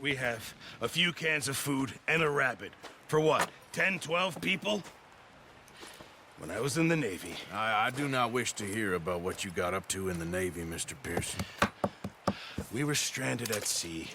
we have a few cans of food and a rabbit. For what, 10, 12 people? When I was in the Navy... I do not wish to hear about what you got up to in the Navy, Mr. Pearson. We were stranded at sea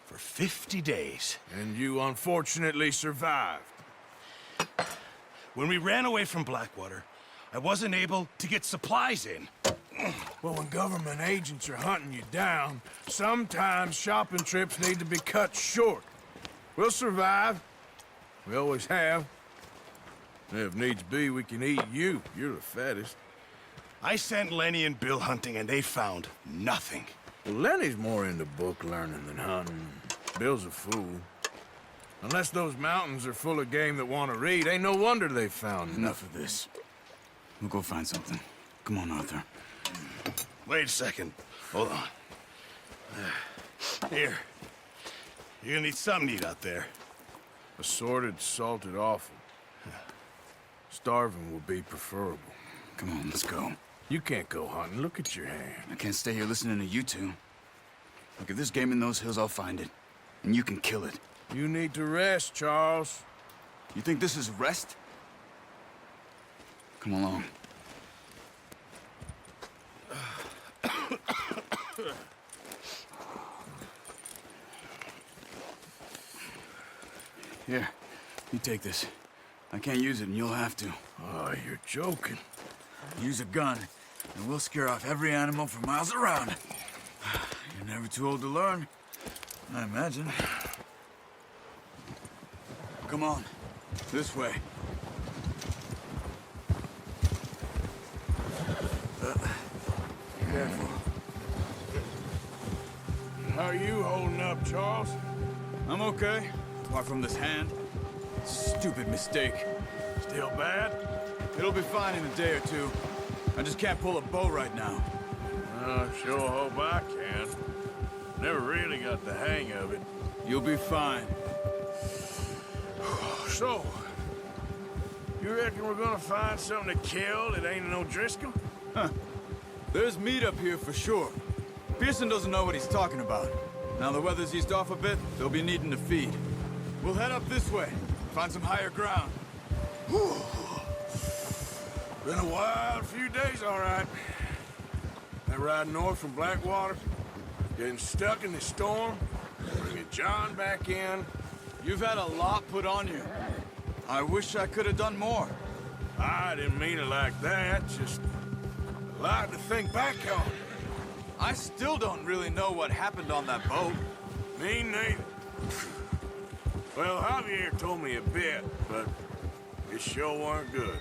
for 50 days. And you unfortunately survived. When we ran away from Blackwater, I wasn't able to get supplies in. Well, when government agents are hunting you down, sometimes shopping trips need to be cut short. We'll survive. We always have. If needs be, we can eat you. You're the fattest. I sent Lenny and Bill hunting, and they found nothing. Well, Lenny's more into book learning than hunting. Bill's a fool. Unless those mountains are full of game that want to read, ain't no wonder they found Enough of this. We'll go find something. Come on, Arthur. Wait a second. Hold on. Here. You're gonna need something to eat out there. Assorted, salted offal. Starving will be preferable. Come on, let's go. You can't go hunting. Look at your hand. I can't stay here listening to you two. Look, if there's game in those hills, I'll find it. And you can kill it. You need to rest, Charles. You think this is rest? Come along. Here, you take this. I can't use it, and you'll have to. Oh, you're joking. Use a gun, and we'll scare off every animal for miles around. You're never too old to learn, I imagine. Come on, this way. Careful. How are you holding up, Charles? I'm okay, apart from this hand. Stupid mistake. Still bad? It'll be fine in a day or two. I just can't pull a bow right now. Sure hope I can. Never really got the hang of it. You'll be fine. So, you reckon we're gonna find something to kill that ain't no Driscoll? There's meat up here for sure. Pearson doesn't know what he's talking about. Now the weather's eased off a bit, they'll be needing to feed. We'll head up this way, find some higher ground. Whew. Been a wild few days, all right. That ride north from Blackwater, getting stuck in the storm, bringing John back in. You've had a lot put on you. I wish I could have done more. I didn't mean it like that, just a lot to think back on. I still don't really know what happened on that boat. Me neither. Well, Javier told me a bit, but it sure weren't good.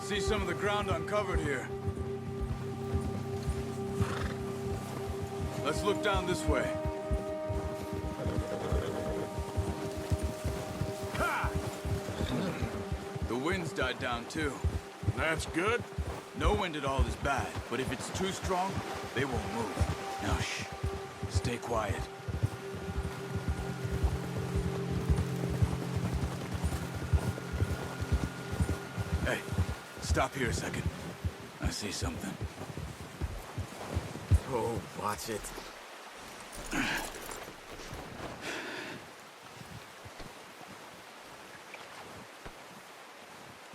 See some of the ground uncovered here. Let's look down this way. Ha! The wind's died down too. That's good. No wind at all is bad, but if it's too strong, they won't move. Now shh. Stay quiet. Hey, stop here a second. I see something. Oh, watch it.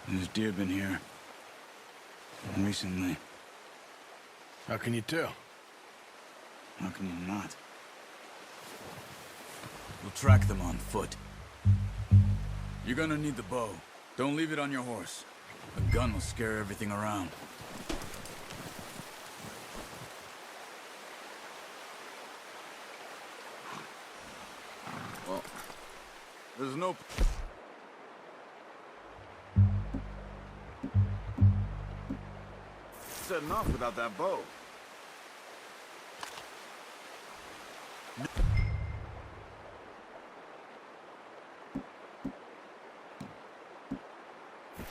There's deer been here. Recently. How can you tell? How can you not? We'll track them on foot. You're gonna need the bow. Don't leave it on your horse. A gun will scare everything around. There's no... setting off without that bow.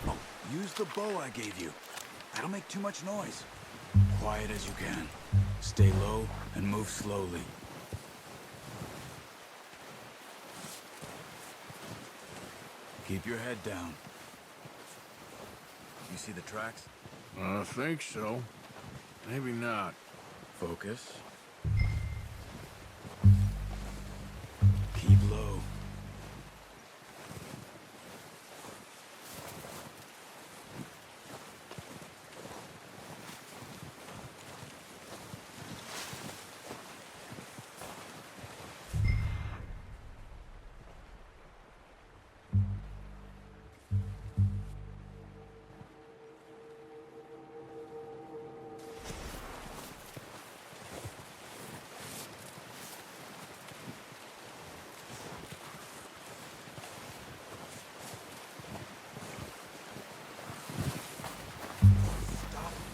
Oh, use the bow I gave you. That'll make too much noise. Quiet as you can. Stay low and move slowly. Keep your head down. You see the tracks? I think so. Maybe not. Focus. Keep low.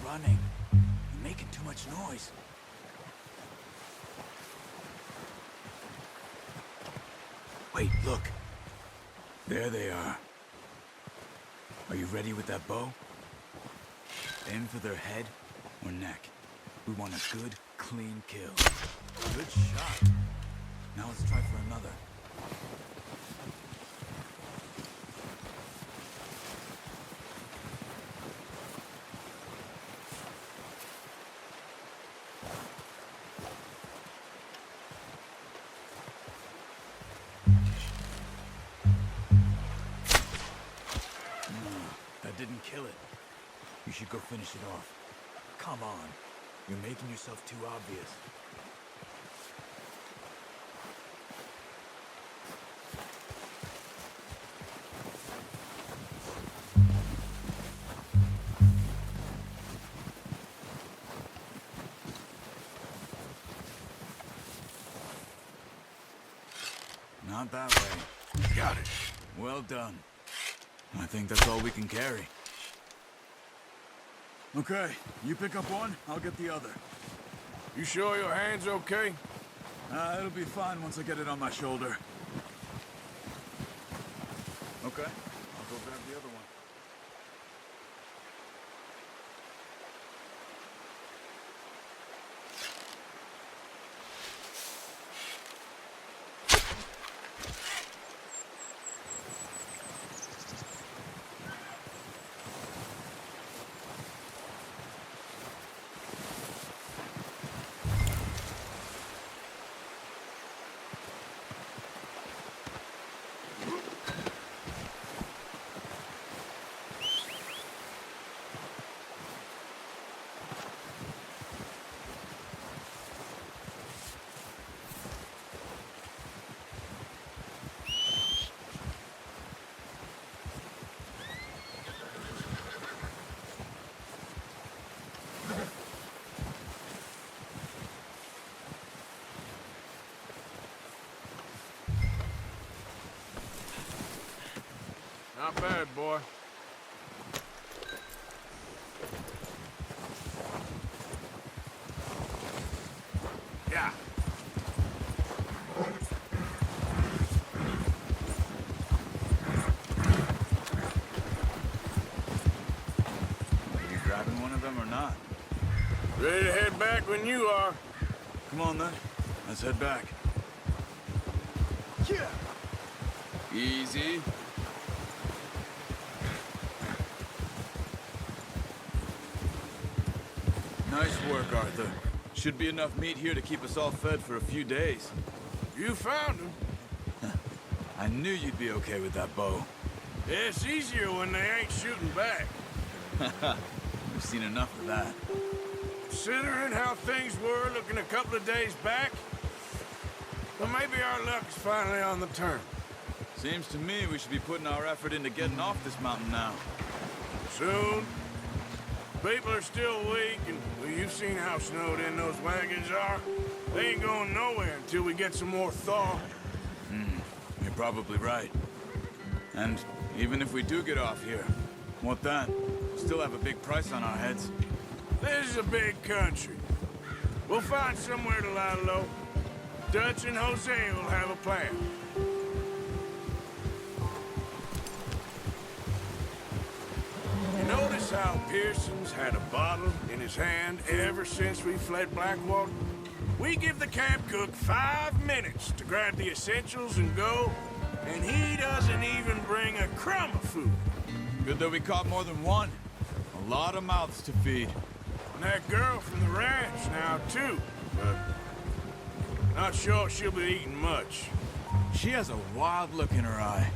Running. You're making too much noise. Wait, look. There they are. Are you ready with that bow? Aim for their head or neck. We want a good, clean kill. Good shot. Now let's try for another. That didn't kill it. You should go finish it off. Come on. You're making yourself too obvious. Not that way. Got it. Well done. I think that's all we can carry. Okay, you pick up one, I'll get the other. You sure your hand's okay? It'll be fine once I get it on my shoulder. Okay, I'll go grab the other one. Not bad, boy. Yeah. Are you grabbing one of them or not? Ready to head back when you are. Come on then, let's head back. Yeah. Easy. Nice work, Arthur. Should be enough meat here to keep us all fed for a few days. You found him. I knew you'd be okay with that bow. Yeah, it's easier when they ain't shooting back. We've seen enough of that. Considering how things were looking a couple of days back, well, maybe our luck is finally on the turn. Seems to me we should be putting our effort into getting off this mountain now. Soon. People are still weak, and well, you've seen how snowed in those wagons are. They ain't going nowhere until we get some more thaw. You're probably right. And even if we do get off here, what then? Still have a big price on our heads. This is a big country. We'll find somewhere to lie low. Dutch and Jose will have a plan. You notice how Pearson's had a bottle in his hand ever since we fled Blackwater? We give the camp cook 5 minutes to grab the essentials and go, and he doesn't even bring a crumb of food. Good that we caught more than one. A lot of mouths to feed. And that girl from the ranch now, too, but not sure she'll be eating much. She has a wild look in her eye.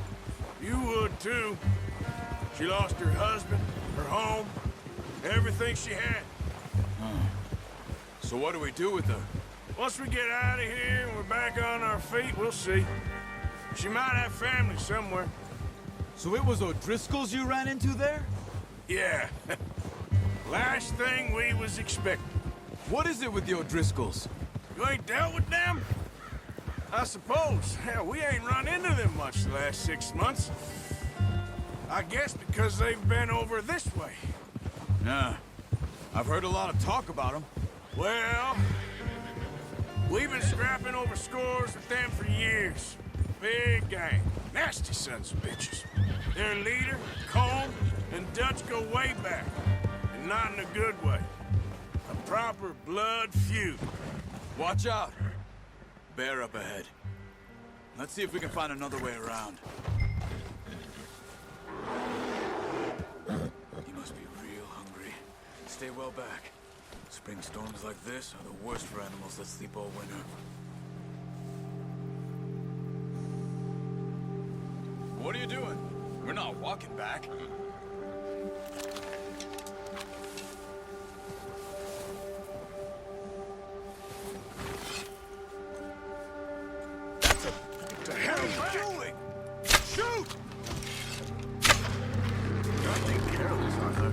You would, too. She lost her husband, her home, everything she had. So what do we do with her? Once we get out of here and we're back on our feet, we'll see. She might have family somewhere. So it was O'Driscoll's you ran into there? Yeah. Last thing we was expecting. What is it with the O'Driscolls? You ain't dealt with them? I suppose. Hell, we ain't run into them much the last 6 months. I guess because they've been over this way. Nah. I've heard a lot of talk about them. Well, we've been scrapping over scores with them for years. Big gang. Nasty sons of bitches. Their leader, Cole, and Dutch go way back. And not in a good way. A proper blood feud. Watch out. Bear up ahead. Let's see if we can find another way around. You must be real hungry. Stay well back. Spring storms like this are the worst for animals that sleep all winter. What are you doing? We're not walking back. What the hell are you doing? Shoot! Nothing careless, Arthur.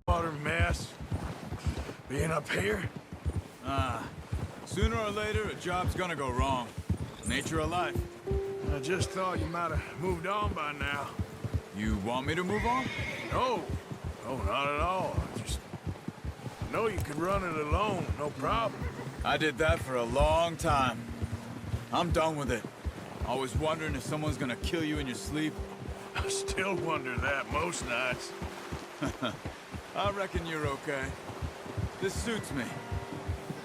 Water mess. Being up here? Sooner or later, a job's gonna go wrong. Nature of life. I just thought you might have moved on by now. You want me to move on? No. No, not at all. I know you could run it alone, no problem. I did that for a long time. I'm done with it. Always wondering if someone's gonna kill you in your sleep. I still wonder that most nights. I reckon you're okay. This suits me.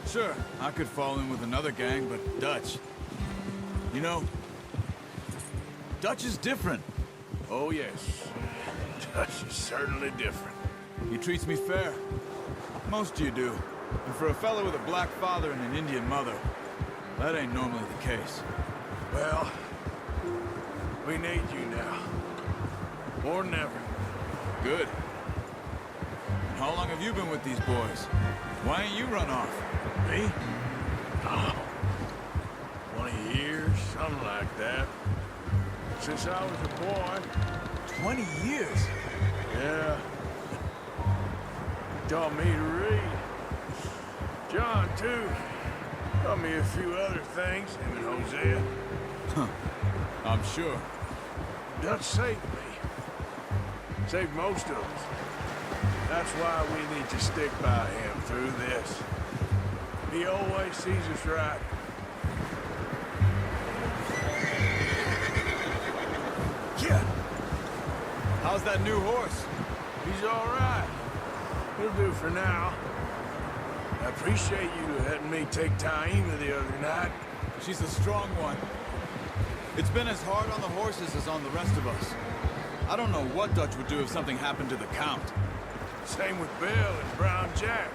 Sure, I could fall in with another gang, but Dutch... You know, Dutch is different. Oh, yes. Dutch is certainly different. He treats me fair. Most of you do. And for a fellow with a black father and an Indian mother, that ain't normally the case. Well, we need you now. More than ever. Good. And how long have you been with these boys? Why ain't you run off? Me? Oh, 20 years, something like that. Since I was a boy. 20 years? Yeah. Taught me to read. John, too. Taught me a few other things, him and Hosea. I'm sure. Dutch saved me. Saved most of us. That's why we need to stick by him through this. He always sees us right. Yeah. How's that new horse? He's all right. He'll do for now. I appreciate you letting me take Taima the other night. She's a strong one. It's been as hard on the horses as on the rest of us. I don't know what Dutch would do if something happened to the Count. Same with Bill and Brown Jack.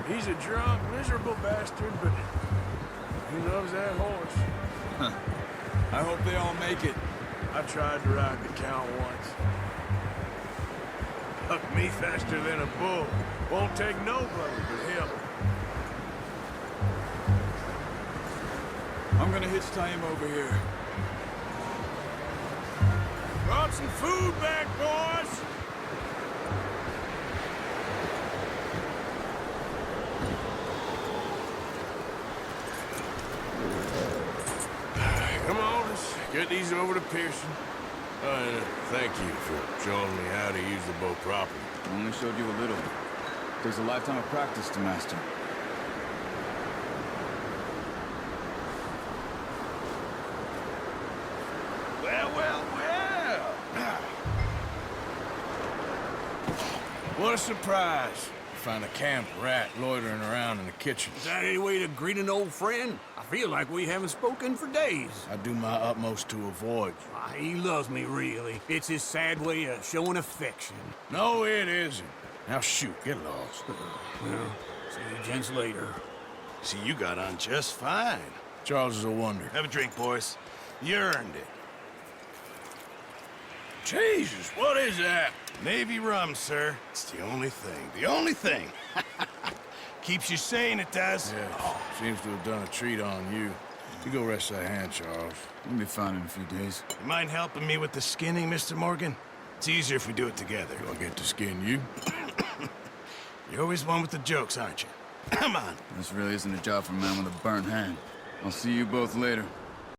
He's a drunk, miserable bastard, but he loves that horse. I hope they all make it. I tried to ride the Count once. Hucked me faster than a bull. Won't take nobody but him. I'm gonna hitch Taima over here. Run brought some food back, boys. Come on, let's get these over to Pearson. And thank you for showing me how to use the bow properly. I only showed you a little. Takes a lifetime of practice to master. Well, well, well. What a surprise. Find a camp rat loitering around in the kitchen. Is that any way to greet an old friend? I feel like we haven't spoken for days. I do my utmost to avoid you. Ah, he loves me, really. It's his sad way of showing affection. No, it isn't. Now shoot, get lost. Well, see you gents later. See, you got on just fine. Charles is a wonder. Have a drink, boys. You earned it. Jesus, what is that? Navy rum, sir. It's the only thing. The only thing. Keeps you sane, it does. Yeah, seems to have done a treat on you. You go rest that hand, Charles. We'll be fine in a few days. You mind helping me with the skinning, Mr. Morgan? It's easier if we do it together. Do I get to skin you? You're always one with the jokes, aren't you? Come on. This really isn't a job for a man with a burnt hand. I'll see you both later.